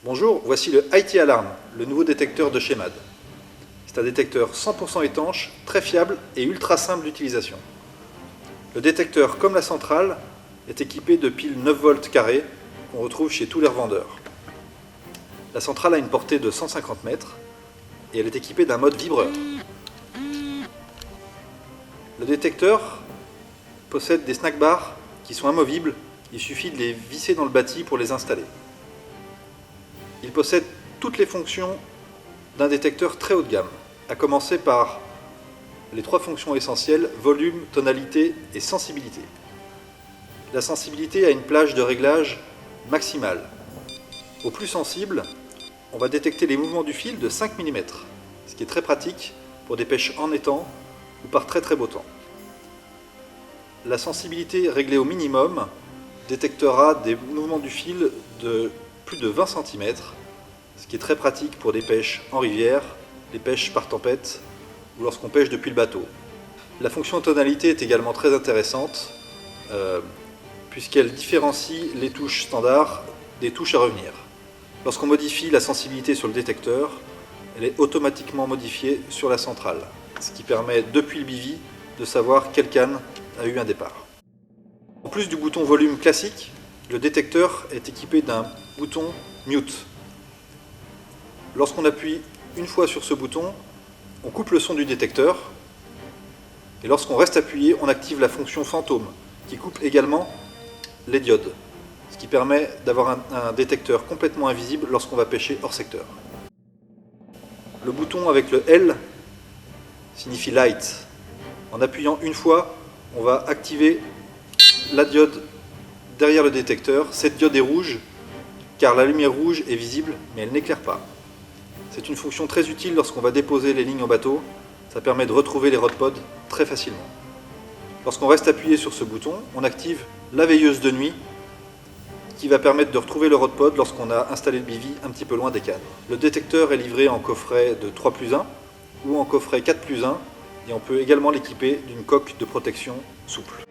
Bonjour, voici le IT Alarm, le nouveau détecteur de chez MAD. C'est un détecteur 100% étanche, très fiable et ultra simple d'utilisation. Le détecteur, comme la centrale, est équipé de piles 9 volts carrés qu'on retrouve chez tous les revendeurs. La centrale a une portée de 150 mètres et elle est équipée d'un mode vibreur. Le détecteur possède des snack bars qui sont amovibles, il suffit de les visser dans le bâti pour les installer. Il possède toutes les fonctions d'un détecteur très haut de gamme, à commencer par les 3 fonctions essentielles, volume, tonalité et sensibilité. La sensibilité a une plage de réglage maximale. Au plus sensible, on va détecter les mouvements du fil de 5 mm, ce qui est très pratique pour des pêches en étang ou par très beau temps. La sensibilité réglée au minimum détectera des mouvements du fil de plus de 20 cm, ce qui est très pratique pour des pêches en rivière, les pêches par tempête ou lorsqu'on pêche depuis le bateau. La fonction tonalité est également très intéressante puisqu'elle différencie les touches standards des touches à revenir. Lorsqu'on modifie la sensibilité sur le détecteur, elle est automatiquement modifiée sur la centrale, ce qui permet depuis le bivy de savoir quelle canne a eu un départ. En plus du bouton volume classique, le détecteur est équipé d'un bouton mute. Lorsqu'on appuie une fois sur ce bouton, on coupe le son du détecteur et lorsqu'on reste appuyé, on active la fonction fantôme qui coupe également les diodes, ce qui permet d'avoir un détecteur complètement invisible lorsqu'on va pêcher hors secteur. Le bouton avec le L signifie light. En appuyant une fois, on va activer la diode derrière le détecteur. Cette diode est rouge car la lumière rouge est visible mais elle n'éclaire pas. C'est une fonction très utile lorsqu'on va déposer les lignes en bateau. Ça permet de retrouver les rod pods très facilement. Lorsqu'on reste appuyé sur ce bouton, on active la veilleuse de nuit qui va permettre de retrouver le rod pod lorsqu'on a installé le bivy un petit peu loin des cannes. Le détecteur est livré en coffret de 3+1 ou en coffret 4+1 et on peut également l'équiper d'une coque de protection souple.